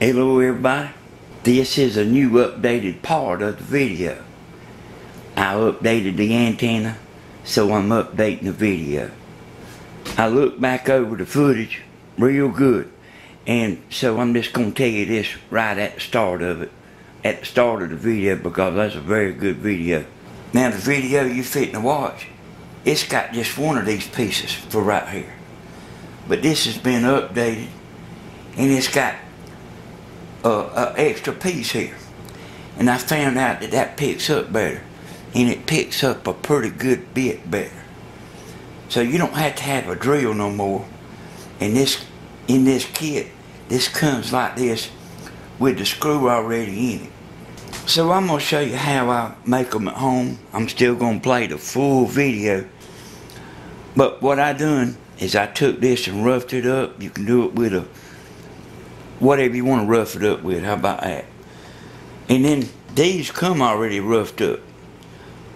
Hello everybody, this is a new updated part of the video. I updated the antenna, so I'm updating the video. I looked back over the footage real good, and so I'm just going to tell you this right at the start of it, at the start of the video, because that's a very good video. Now the video you're fitting to watch, it's got just one of these pieces for right here. But this has been updated, and it's got an extra piece here, and I found out that that picks up better, and it picks up a pretty good bit better. So you don't have to have a drill no more. And this, in this kit, this comes like this with the screw already in it. So I'm going to show you how I make them at home. I'm still going to play the full video, but what I done is I took this and roughed it up. You can do it with a whatever you want to rough it up with, how about that? And then these come already roughed up,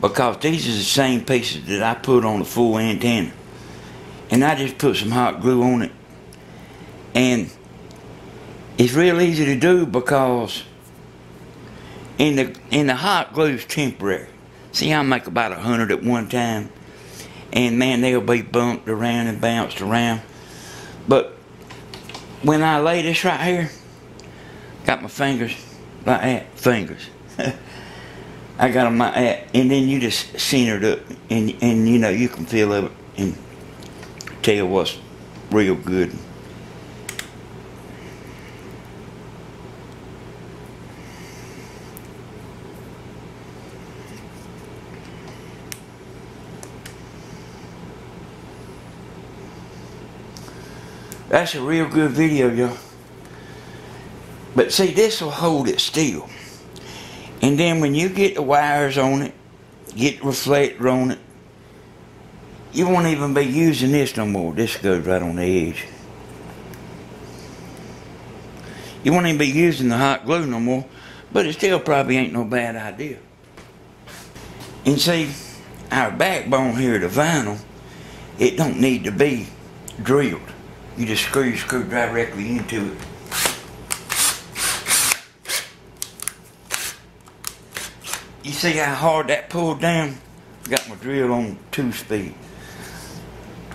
because these are the same pieces that I put on the full antenna. And I just put some hot glue on it. And it's real easy to do, because in the hot glue is temporary. See, I make about 100 at one time, and man, they'll be bumped around and bounced around. But when I lay this right here, got my fingers like that, fingers. I got them like that, and then you just center it up, and you know, you can feel it and tell what's real good. That's a real good video, y'all. But see, this will hold it still. And then when you get the wires on it, get the reflector on it, you won't even be using this no more. This goes right on the edge. You won't even be using the hot glue no more, but it still probably ain't no bad idea. And see, our backbone here, the vinyl, it don't need to be drilled. You just screw directly into it. You see how hard that pulled down? Got my drill on 2-speed.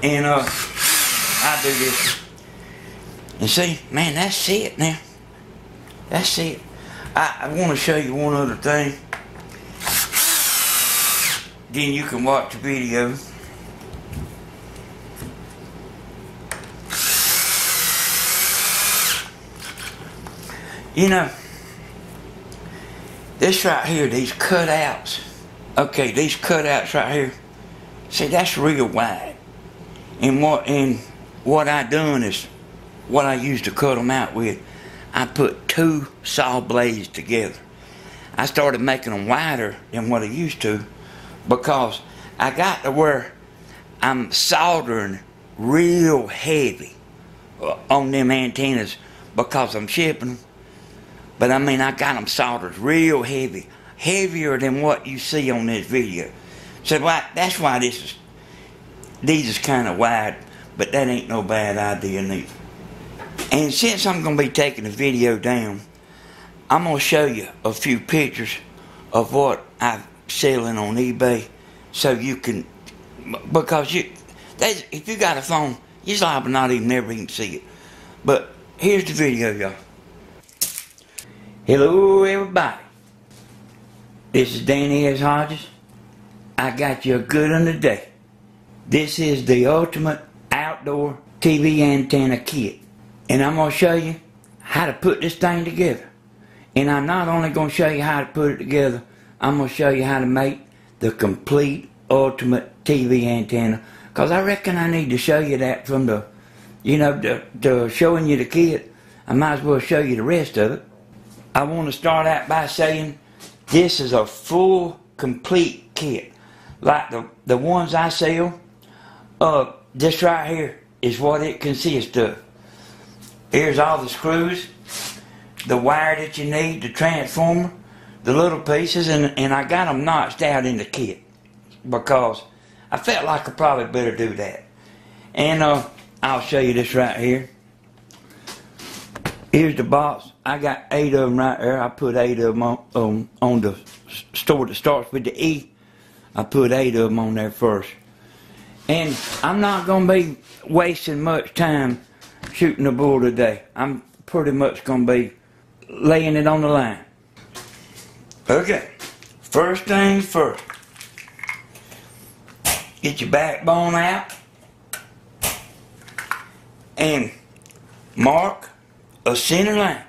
And I do this. And see, man, that's it now. That's it. I want to show you one other thing. Then you can watch the video. You know, this right here, these cutouts, okay, these cutouts right here, see, that's real wide. And what I done is, what I used to cut them out with, I put 2 saw blades together. I started making them wider than what I used to, because I got to where I'm soldering real heavy on them antennas, because I'm shipping them. But I mean, I got them soldered real heavy, heavier than what you see on this video. So that's why these is kind of wide, but that ain't no bad idea neither. And since I'm going to be taking the video down, I'm going to show you a few pictures of what I'm selling on eBay, so you can, because if you got a phone, you're liable not even never even see it. But here's the video, y'all. Hello everybody, this is Danny S. Hodges. I got you a good one today. This is the ultimate outdoor TV antenna kit, and I'm going to show you how to put this thing together. And I'm not only going to show you how to put it together, I'm going to show you how to make the complete ultimate TV antenna, because I reckon I need to show you that from the, you know, the showing you the kit. I might as well show you the rest of it. I want to start out by saying this is a full, complete kit. Like the ones I sell, this right here is what it consists of. Here's all the screws, the wire that you need, the transformer, the little pieces, and I got them notched out in the kit, because I felt like I probably better do that. And I'll show you this right here. Here's the box. I got 8 of them right there. I put 8 of them on the store that starts with the E. I put 8 of them on there first. And I'm not going to be wasting much time shooting a bull today. I'm pretty much going to be laying it on the line. Okay, first things first. Get your backbone out and mark a center line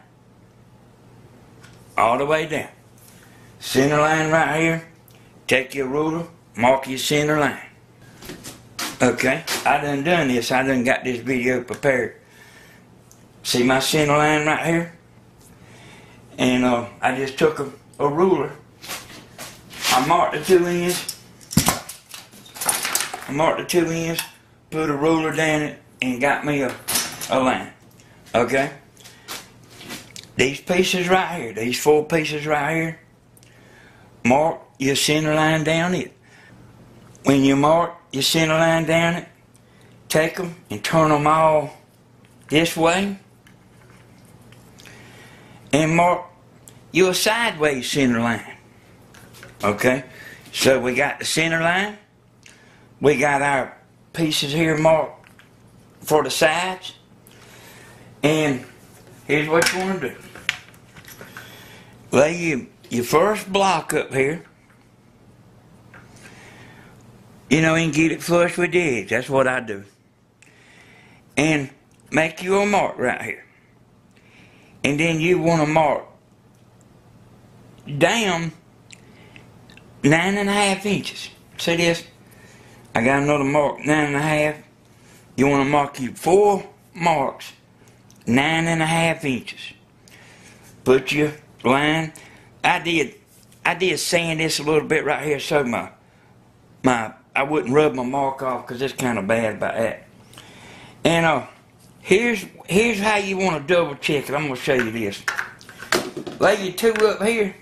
all the way down. Center line right here. Take your ruler, mark your center line. Okay, I done this. I done got this video prepared. See my center line right here? And I just took a ruler. I marked the 2 ends. Put a ruler down it, and got me a line. Okay? These pieces right here, these 4 pieces right here, mark your center line down it. When you mark your center line down it, take them and turn them all this way, and mark your sideways center line. Okay? So we got the center line. We got our pieces here marked for the sides. And here's what you want to do. Lay your first block up here. You know, and get it flush with the edge. That's what I do. And make you a mark right here. And then you want to mark down 9.5 inches. See this? I got another mark, 9.5. You want to mark you 4 marks, 9.5 inches. Put your line. I did sand this a little bit right here so I wouldn't rub my mark off because it's kind of bad about that. And here's how you want to double check it. I'm going to show you this. Lay your 2 up here.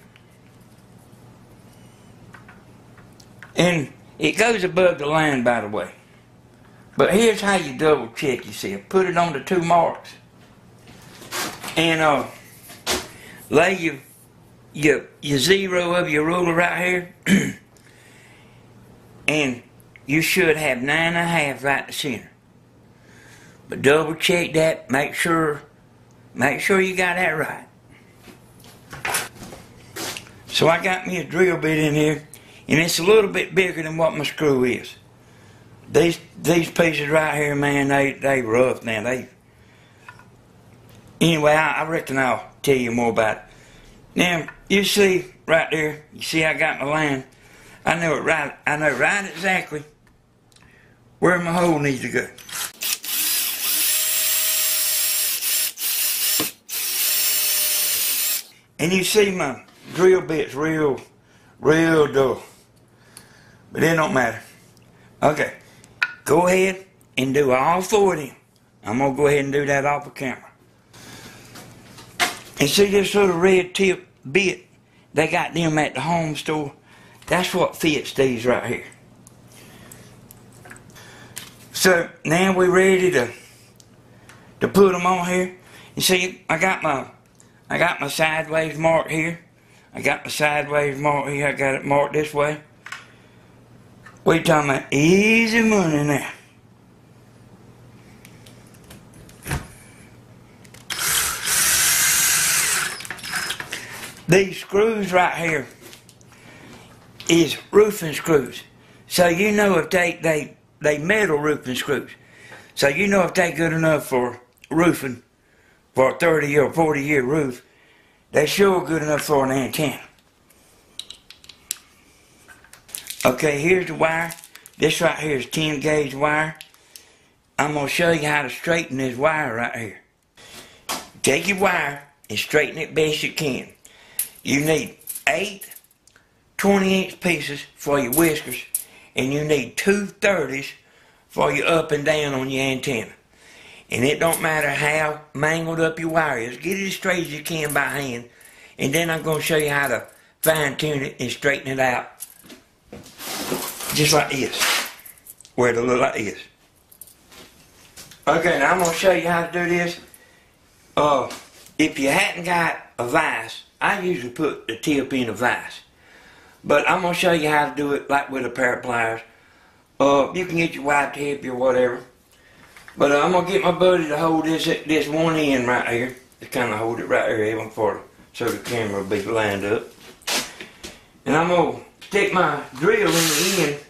And it goes above the line, by the way. But here's how you double check yourself. Put it on the 2 marks. And lay your 0 of your ruler right here. And you should have 9.5 right in the center. But double check that. Make sure you got that right. So I got me a drill bit in here. And it's a little bit bigger than what my screw is. These pieces right here, man, they rough now. Anyway, I reckon I'll tell you more about it. Now, you see right there, you see I got my line. I know right exactly where my hole needs to go. And you see my drill bit's real dull. But it don't matter. Okay, go ahead and do all 4 of them. I'm going to go ahead and do that off the camera. And see this little red tip bit? They got them at the home store. That's what fits these right here. So now we're ready to put them on here. You see, I got my sideways mark here. I got it marked this way. We talking about easy money now. These screws right here is roofing screws. So you know if they metal roofing screws. So you know if they good enough for roofing for a 30 or 40 year roof, they sure good enough for an antenna. Okay, here's the wire. This right here is 10 gauge wire. I'm going to show you how to straighten this wire right here. Take your wire and straighten it best you can. You need 8 20-inch pieces for your whiskers, and you need 2 30s for your up and down on your antenna. And it don't matter how mangled up your wire is. Get it as straight as you can by hand, and then I'm going to show you how to fine tune it and straighten it out. Just like this, where it'll look like this. Okay, now I'm going to show you how to do this. if you hadn't got a vise, I usually put the tip in a vise. But I'm going to show you how to do it like with a pair of pliers. You can get your wide tip or whatever. But I'm going to get my buddy to hold this one end right here. To kind of hold it right here even so the camera will be lined up. And I'm going to stick my drill in the end.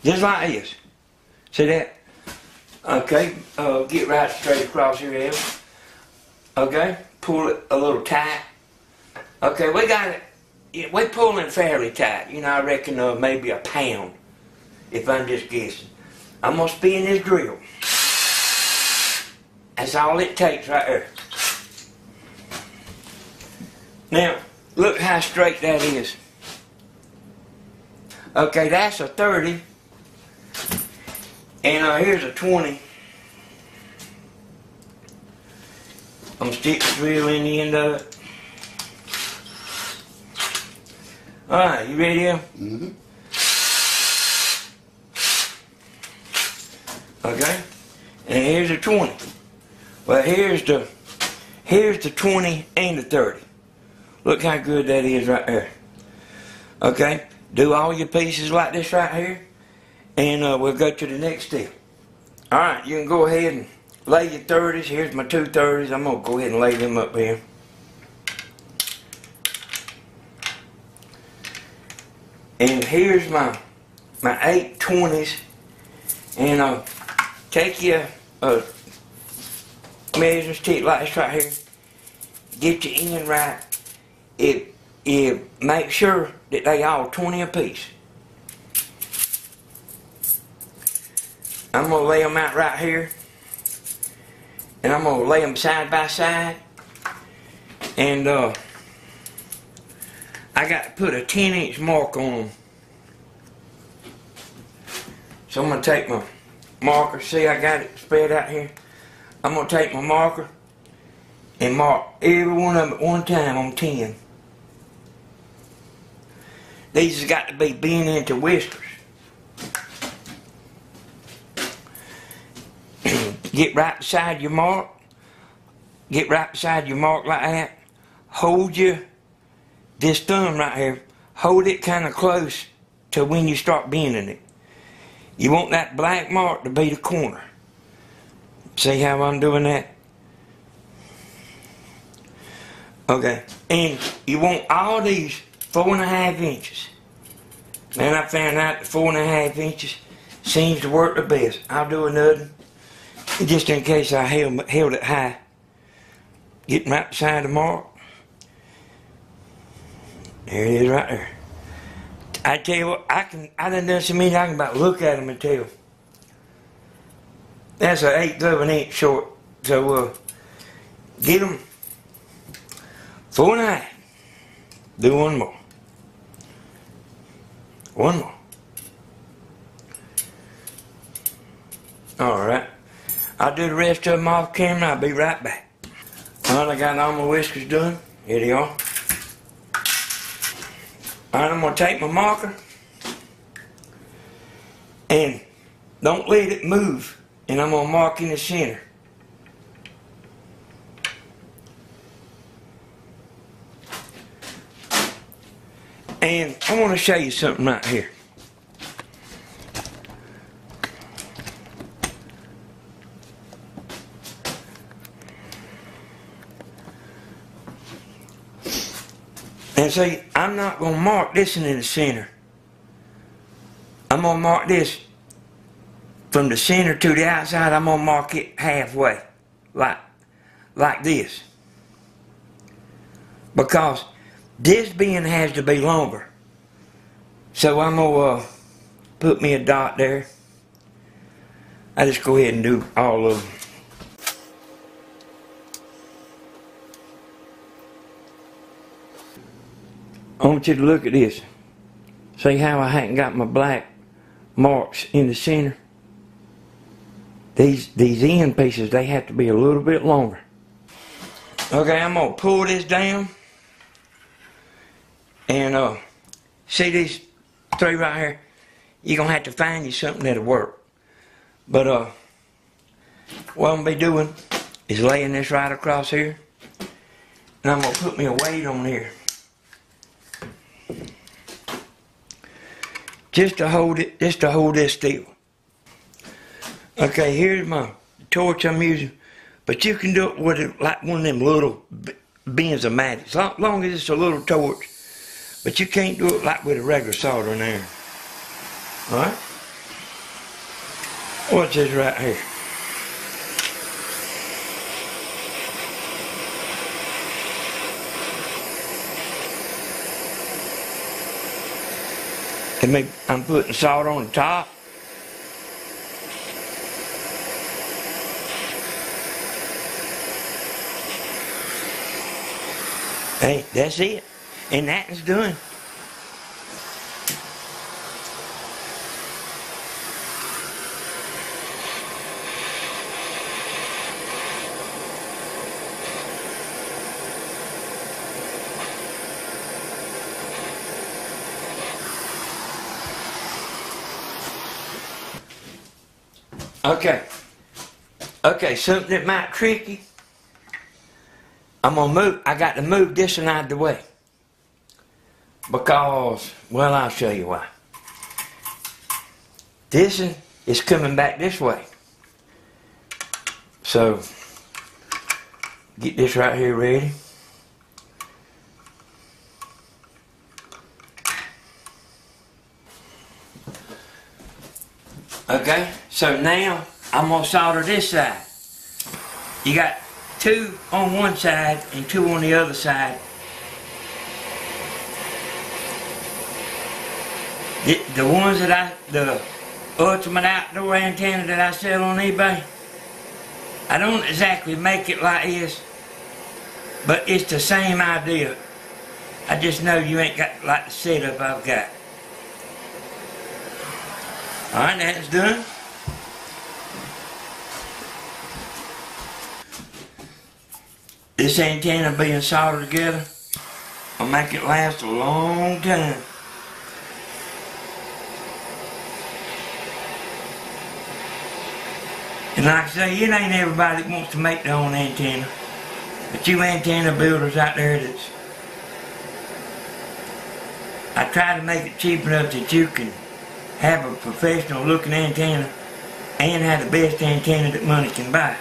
Just like this. See that? Okay, get right straight across here, Evan. Okay, pull it a little tight. Okay, we got it. We're pulling fairly tight. You know, I reckon maybe a pound, if I'm just guessing. I'm gonna spin this drill. That's all it takes right there. Now, look how straight that is. Okay, that's a 30. And here's a 20. I'm going to stick the drill in the end of it. Alright, you ready, Em? Mm-hmm. Okay. And here's a 20. Well, here's the 20 and the 30. Look how good that is right there. Okay. Do all your pieces like this right here. And we'll go to the next step. Alright, you can go ahead and lay your 30s. Here's my two 30s. I'm going to go ahead and lay them up here. And here's my 8 20s. And take your measuring stick like this right here. Get your end right. Make sure that they all 20 apiece. I'm going to lay them out right here. And I'm going to lay them side by side. And I got to put a 10-inch mark on them. So I'm going to take my marker. See, I got it spread out here. I'm going to take my marker and mark every one of them at one time on 10. These has got to be bent into whiskers. Get right beside your mark. Get right beside your mark like that. Hold this thumb right here. Hold it kind of close to when you start bending it. You want that black mark to be the corner. See how I'm doing that? Okay. And you want all these 4.5 inches. Man, I found out that 4.5 inches seems to work the best. I'll do another. Just in case I held it high. Getting right beside the mark. There it is right there. I tell you what, I done so many I can about look at them and tell. That's an 1/8 of an inch short. So get them 4.5. Do one more. One more. Alright. I'll do the rest of them off camera. I'll be right back. Alright, I got all my whiskers done. Here they are. Alright, I'm going to take my marker. And don't let it move. And I'm going to mark in the center. And I want to show you something right here. And see, I'm not going to mark this in the center. I'm going to mark this from the center to the outside. I'm going to mark it halfway. Like this. Because this bend has to be longer. So I'm going to put me a dot there. I just go ahead and do all of them. I want you to look at this. See how I hadn't got my black marks in the center? These end pieces, they have to be a little bit longer. Okay, I'm going to pull this down. And see these three right here? You're going to have to find you something that'll work. But what I'm gonna be doing is laying this right across here, and I'm gonna put me a weight on here, just to hold it, just to hold this still. Okay, here's my torch I'm using, but you can do it with it like one of them little bins of matches, long as it's a little torch. But you can't do it like with a regular soldering iron. Alright? Watch this right here. I'm putting salt on the top. Hey, that's it. And that is done. Okay, something that might tricky. I'm gonna move, I got to move this one out of the way. Because, well, I'll show you why. This one is coming back this way. So, get this right here ready. Okay, so now I'm gonna solder this side. You got 2 on one side and 2 on the other side. The ones that the Ultimate Outdoor antenna that I sell on eBay, I don't exactly make it like this, but it's the same idea. I just know you ain't got like the setup I've got. Alright, that's done. This antenna being soldered together will make it last a long time. And like I say, it ain't everybody that wants to make their own antenna. But you antenna builders out there I try to make it cheap enough that you can have a professional looking antenna and have the best antenna that money can buy.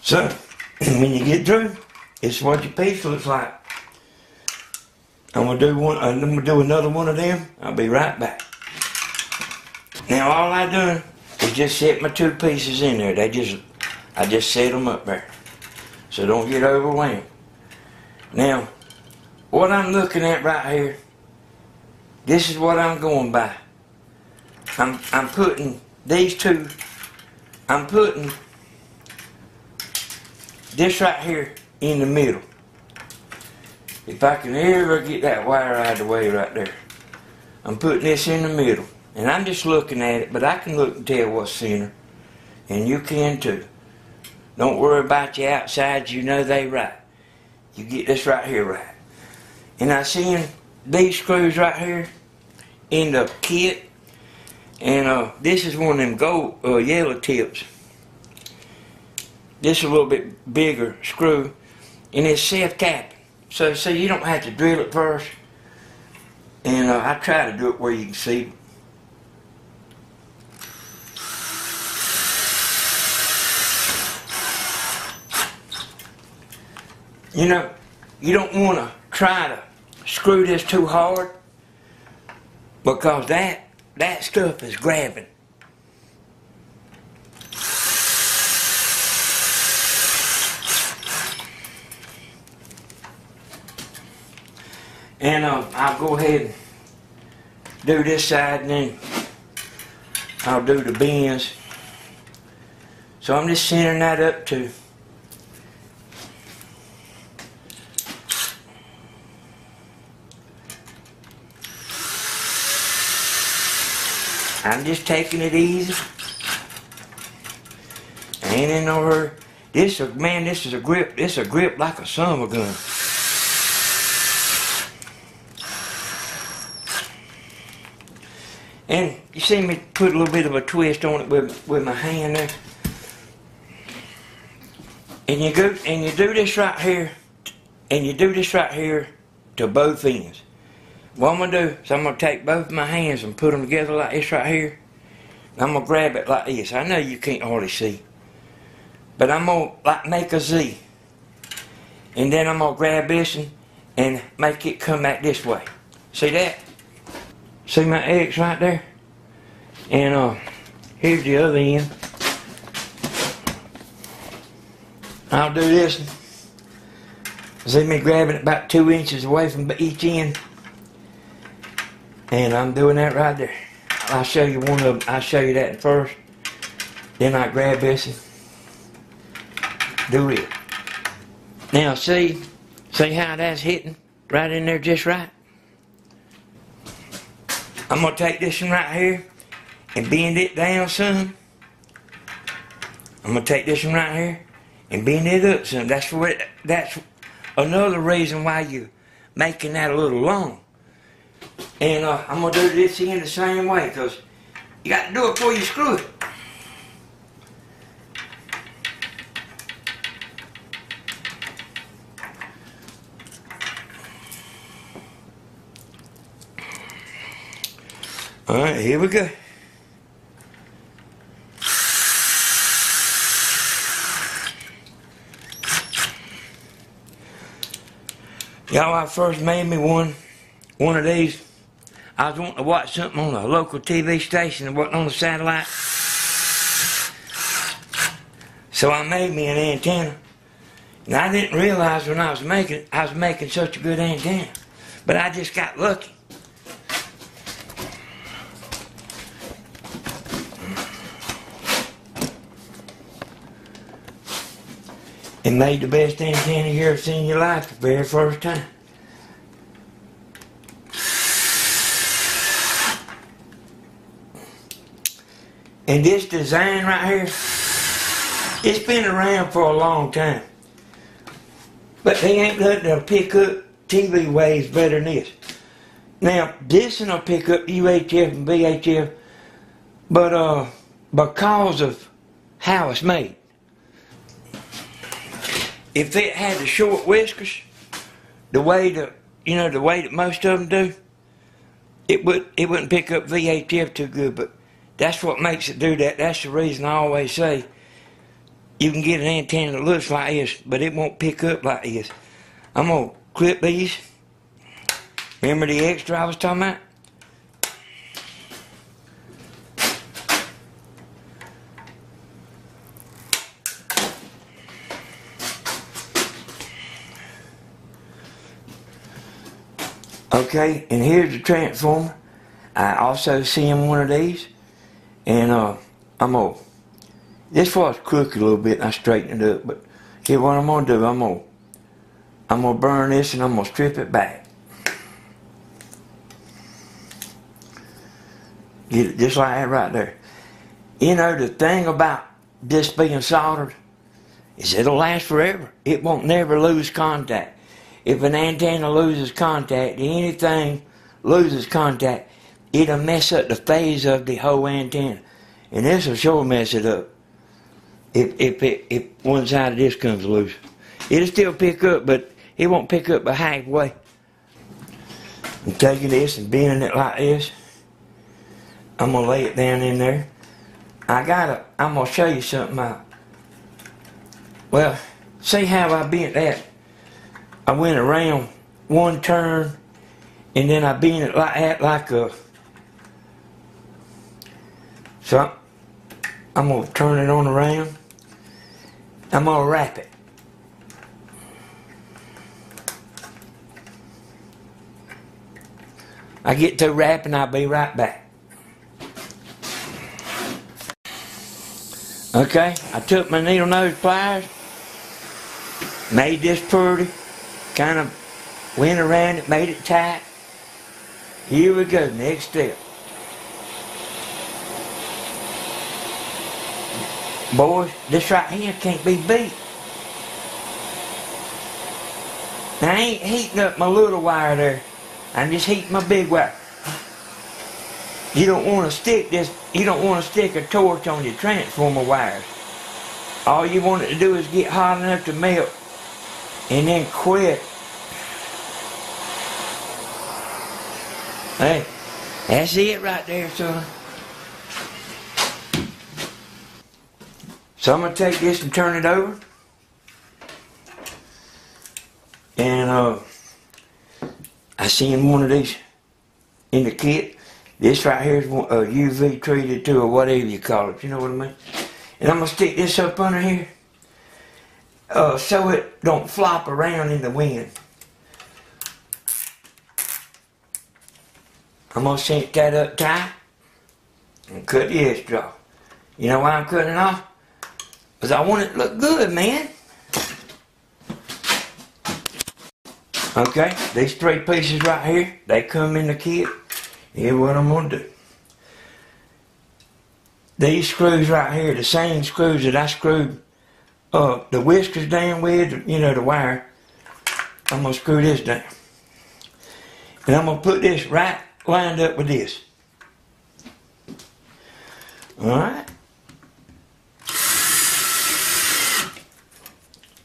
So, when you get through, this is what your piece looks like. I'm gonna do another one of them. I'll be right back. Now all I done is just set my 2 pieces in there. I just set them up there. So don't get overwhelmed. Now, what I'm looking at right here, this is what I'm going by. I'm putting these 2, I'm putting this right here in the middle. If I can ever get that wire out of the way right there. I'm putting this in the middle. And I'm just looking at it, but I can look and tell what's center. And you can too. Don't worry about your outsides, you know they right. You get this right here right. And I seen these screws right here in the kit. And this is one of them gold yellow tips. This is a little bit bigger screw. And it's self-tapping. So you don't have to drill it first. And I try to do it where you can see. You know, you don't want to try to screw this too hard because that stuff is grabbing. And I'll go ahead and do this side and then I'll do the bends. So I'm just centering that up too. I'm just taking it easy. Ain't in no hurry. This is a grip. This is a grip like a summer gun. you see me put a little bit of a twist on it with my hand there. And you go and you do this right here, and you do this right here to both ends. What I'm gonna do is I'm gonna take both of my hands and put them together like this right here. I'm gonna grab it like this. I know you can't hardly see, but I'm gonna like make a Z, and then I'm gonna grab this and make it come back this way. See that? See my X right there? And here's the other end. I'll do this one. See me grabbing it about 2 inches away from each end. And I'm doing that right there. I'll show you one of them. I'll show you that first. Then I grab this and do it. Now see how that's hitting? Right in there just right. I'm going to take this one right here and bend it down some. I'm going to take this one right here and bend it up some. That's another reason why you're making that a little long. And I'm going to do this end the same way, because you got to do it before you screw it. Alright, here we go. Y'all, I first made me one of these. I was wanting to watch something on a local TV station that wasn't on the satellite. So I made me an antenna. And I didn't realize when I was making it, I was making such a good antenna. But I just got lucky. And made the best antenna you ever seen in your life the very first time. And this design right here, it's been around for a long time. But they ain't nothing that'll pick up TV waves better than this. Now, this one will pick up UHF and VHF, but because of how it's made. If it had the short whiskers, the way that most of them do, it wouldn't pick up VHF too good. But that's what makes it do that. That's the reason I always say you can get an antenna that looks like this, but it won't pick up like this. I'm gonna clip these. Remember the extra I was talking about? Okay, and here's the transformer. I also see him one of these, and this was crooked a little bit, and I straightened it up. But here, what I'm gonna do, I'm gonna burn this, and I'm gonna strip it back. Get it just like that right there. You know, the thing about this being soldered is it'll last forever. It won't never lose contact. If an antenna loses contact, anything loses contact, it'll mess up the phase of the whole antenna. And this will sure mess it up if one side of this comes loose. It'll still pick up, but it won't pick up by halfway. I'm taking this and bending it like this. I'm going to lay it down in there. I'm going to show you something. Well, see how I bent that? I went around one turn, and then I bent it like that, like a... So, I'm going to turn it on around. I'm going to wrap it. I get to wrapping, I'll be right back. Okay, I took my needle nose pliers, made this pretty, kind of went around it, made it tight. Here we go, next step. Boys, this right here can't be beat. Now I ain't heating up my little wire there. I'm just heating my big wire. You don't want to stick this, you don't want to stick a torch on your transformer wires. All you want it to do is get hot enough to melt and then quit. Hey, that's it right there, son. So I'm going to take this and turn it over. And I seen one of these in the kit. This right here is UV treated too, or whatever you call it, you know what I mean? And I'm going to stick this up under here so it don't flop around in the wind. I'm going to cinch that up tight and cut the edge off. You know why I'm cutting it off? Because I want it to look good, man. Okay, these 3 pieces right here, they come in the kit. Here's what I'm going to do. These screws right here, the same screws that I screwed the whiskers down with, you know, the wire, I'm going to screw this down. And I'm going to put this right lined up with this. Alright?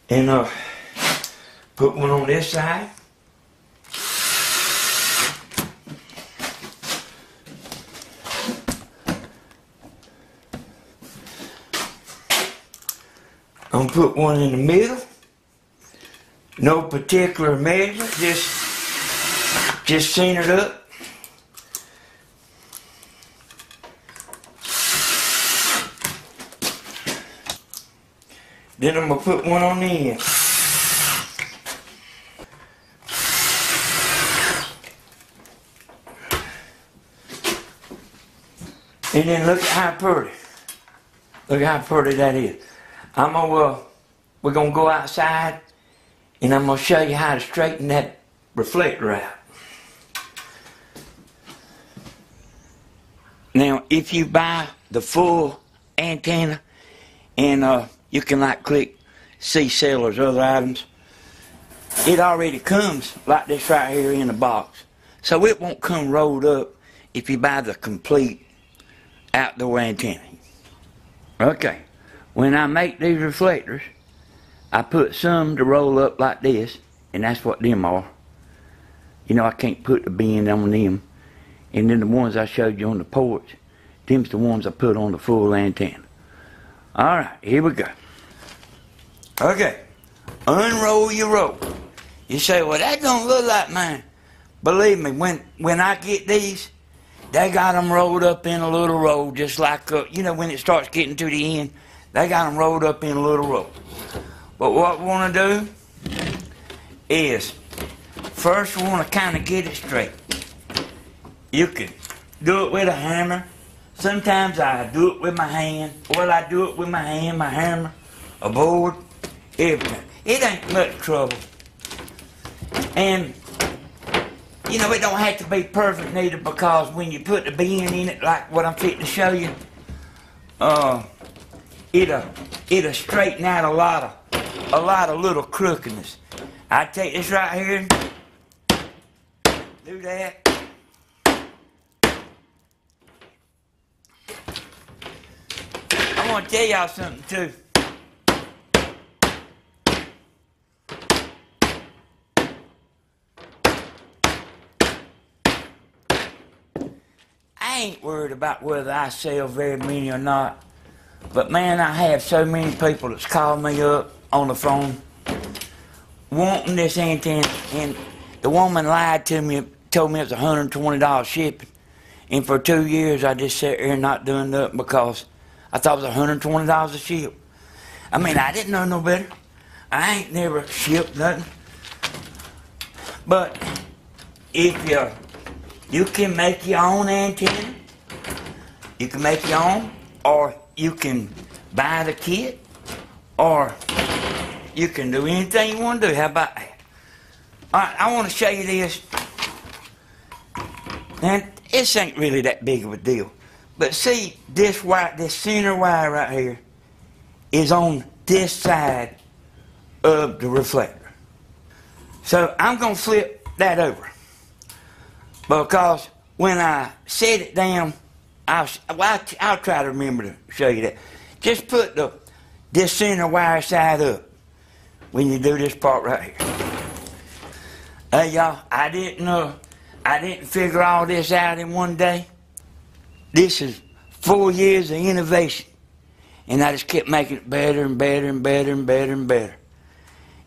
And put one on this side. I'm going to put one in the middle. No particular measurement, just centered up. Then I'm going to put one on the end. And then look at how pretty. Look at how pretty that is. We're going to go outside and I'm going to show you how to straighten that reflector out. Now, if you buy the full antenna and you can like click see sellers, other items, it already comes like this right here in the box. So it won't come rolled up if you buy the complete outdoor antenna. Okay. When I make these reflectors, I put some to roll up like this, and that's what them are. You know, I can't put the bend on them. And then the ones I showed you on the porch, them's the ones I put on the full antenna. Alright, here we go. Okay, unroll your rope. You say, well, that don't look like mine. Believe me, when I get these, they got them rolled up in a little roll, just like, you know, when it starts getting to the end, they got them rolled up in a little roll. But what we want to do is, first we want to kind of get it straight. You can do it with a hammer. Sometimes I do it with my hand. Well, I do it with my hand, my hammer, a board, everything. It ain't much trouble. And, you know, it don't have to be perfect neither, because when you put the bend in it, like what I'm fitting to show you, it'll straighten out a lot of little crookedness. I take this right here, do that. I want to tell y'all something too. I ain't worried about whether I sell very many or not. But man, I have so many people that's called me up on the phone wanting this antenna, and the woman lied to me, told me it was $120 shipping. And for 2 years I just sat here not doing nothing because I thought it was $120 a ship. I mean, I didn't know no better. I ain't never shipped nothing. But if you can make your own antenna, you can make your own, or you can buy the kit, or you can do anything you want to do. How about that? Alright, I want to show you this. And this ain't really that big of a deal. But see, this center wire right here is on this side of the reflector. So I'm going to flip that over, because when I set it down, I'll try to remember to show you that. Just put this center wire side up when you do this part right here. Hey y'all, I didn't figure all this out in one day. This is 4 years of innovation, and I just kept making it better and better and better and better and better.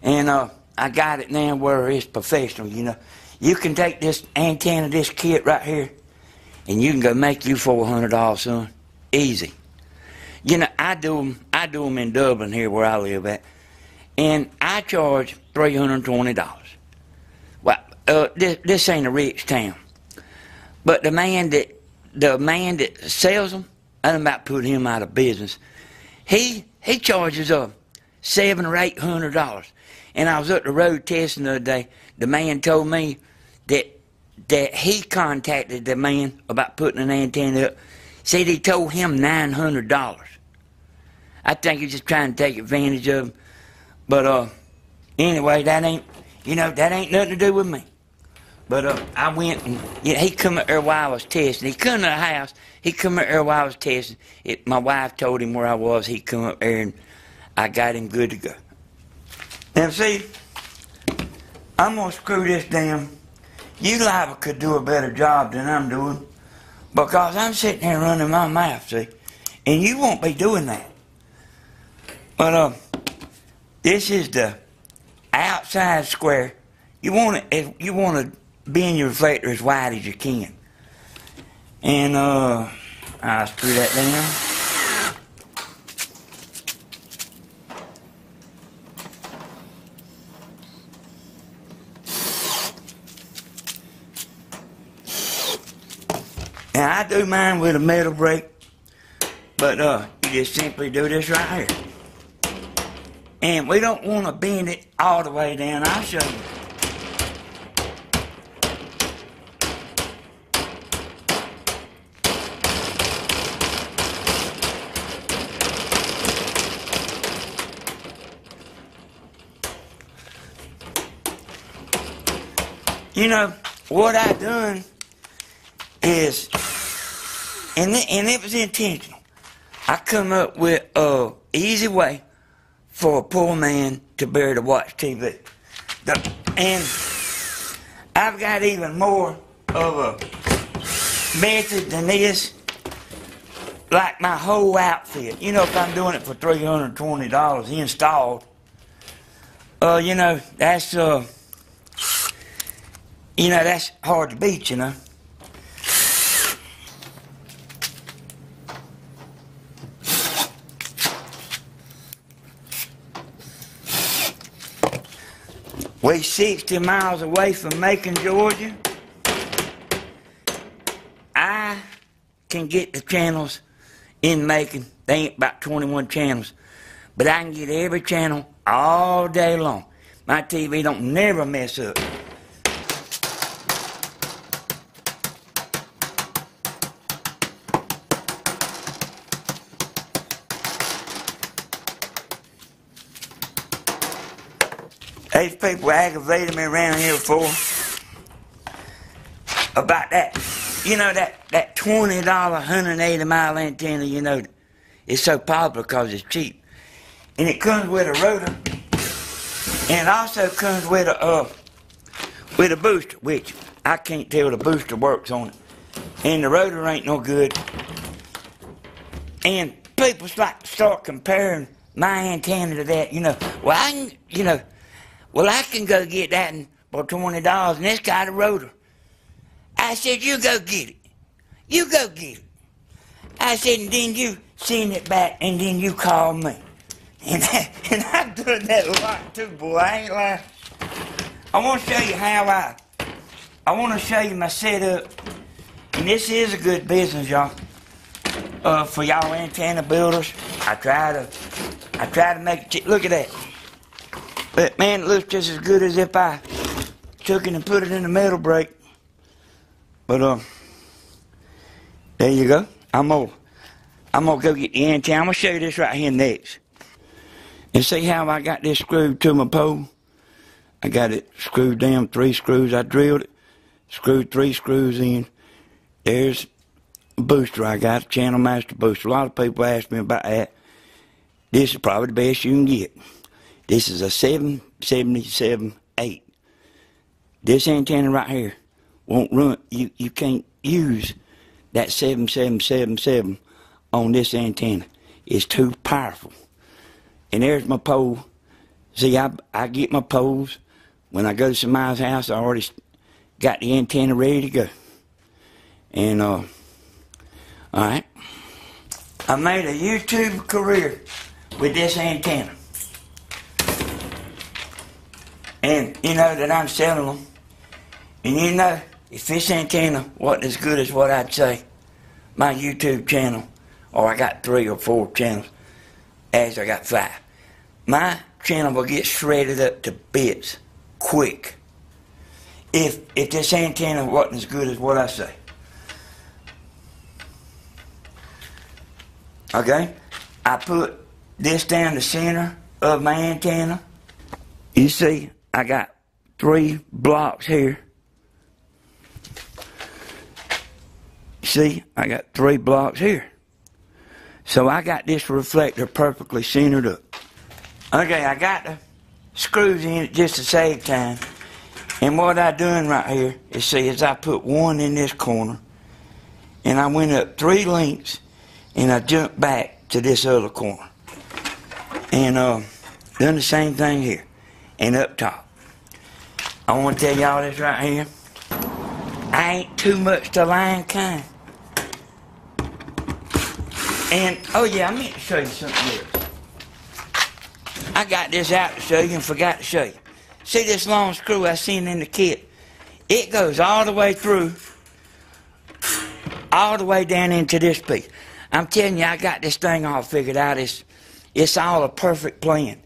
And I got it now where it's professional. You know, you can take this antenna, this kit right here, and you can go make you $400, son, easy. You know, I do them in Dublin here where I live at, and I charge $320. Well, this ain't a rich town, but the man that sells them, I'm about to put him out of business. He charges $700 or $800. And I was up the road testing the other day. The man told me that he contacted the man about putting an antenna up. Said he told him $900. I think he's just trying to take advantage of him. But anyway, that ain't nothing to do with me. But I went and he come up there while I was testing. He come to the house. He come up there while I was testing. My wife told him where I was. He come up there and I got him good to go. Now see, I'm gonna screw this down. You liable could do a better job than I'm doing, because I'm sitting there running my mouth, see, and you won't be doing that. But this is the outside square. You want to bend your reflector as wide as you can. And I'll screw that down. Now I do mine with a metal brake, but you just simply do this right here. And we don't want to bend it all the way down. I'll show you. You know, what I done is, and it was intentional, I come up with an easy way for a poor man to be able to watch TV. And I've got even more of a method than this, like my whole outfit. You know, if I'm doing it for $320 installed, you know, that's that's hard to beat, you know. We're 60 miles away from Macon, Georgia. I can get the channels in Macon. They ain't about 21 channels. But I can get every channel all day long. My TV don't never mess up. These people aggravated me around here before about that. You know, that $20 180-mile antenna, you know, it's so popular because it's cheap. And it comes with a rotor. And it also comes with a booster, which I can't tell the booster works on it. And the rotor ain't no good. And people start comparing my antenna to that, you know. Well, I can go get that for $20 and it's got a rotor. I said, you go get it. You go get it. I said, and then you send it back and then you call me. And I've done that a lot too, boy. I ain't lying. I want to show you how I want to show you my setup. And this is a good business, y'all. For y'all antenna builders. I try to make it, look at that. But man, it looks just as good as if I took it and put it in the metal brake. But there you go. I'm gonna go get the antenna. I'm gonna show you this right here next. And see how I got this screwed to my pole? I got it screwed down, 3 screws. I drilled it, screwed 3 screws in, there's a booster I got, a Channel Master booster. A lot of people ask me about that. This is probably the best you can get. This is a 777-8. This antenna right here won't run. You can't use that 7777 on this antenna. It's too powerful. And there's my pole. See, I get my poles. When I go to somebody's house, I already got the antenna ready to go. And, alright. I made a YouTube career with this antenna. And you know that I'm selling them. And you know, if this antenna wasn't as good as what I'd say, my YouTube channel, or I got 3 or 4 channels, as I got 5, my channel will get shredded up to bits quick. If this antenna wasn't as good as what I say. Okay? I put this down the center of my antenna. You see, I got 3 blocks here. See, I got 3 blocks here. So I got this reflector perfectly centered up. Okay, I got the screws in it just to save time. And what I doing right here is I put one in this corner, and I went up 3 lengths, and I jumped back to this other corner. And done the same thing here, and up top. I want to tell y'all this right here. I ain't too much to line kind. And, oh yeah, I meant to show you something else. I got this out to show you and forgot to show you. See this long screw I seen in the kit? It goes all the way through, all the way down into this piece. I'm telling you, I got this thing all figured out. It's all a perfect plan.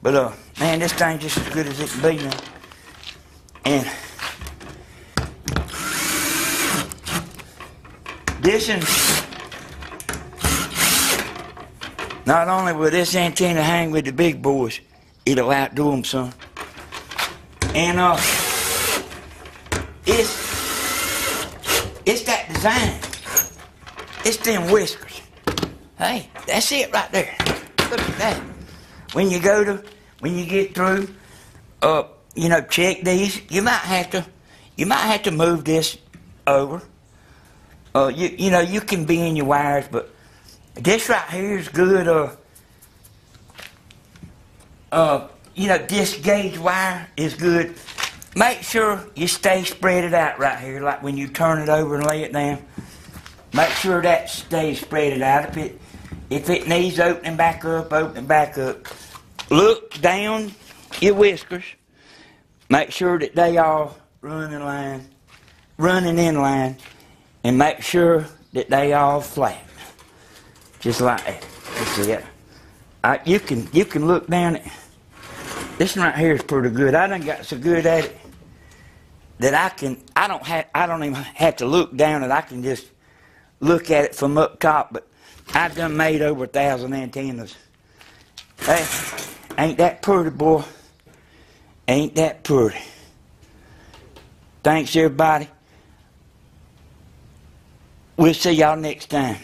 But, man, this thing's just as good as it can be now. And this and not only will this antenna hang with the big boys, it'll outdo them some. And it's that design. It's them whiskers. Hey, that's it right there. Look at that. When you get through, you know, check these. You might have to move this over. You know, you can bend your wires, but this right here is good. You know, this gauge wire is good. Make sure you stay spread it out right here, like when you turn it over and lay it down. Make sure that stays spread it out. If it needs opening back up, open back up. Look down your whiskers. Make sure that they all running in line, and make sure that they all flat, just like that. You see that? You can look down it. This one right here is pretty good. I done got so good at it that I don't even have to look down it. I can just look at it from up top. But I've done made over 1,000 antennas. Hey, ain't that pretty, boy? Ain't that pretty? Thanks, everybody. We'll see y'all next time.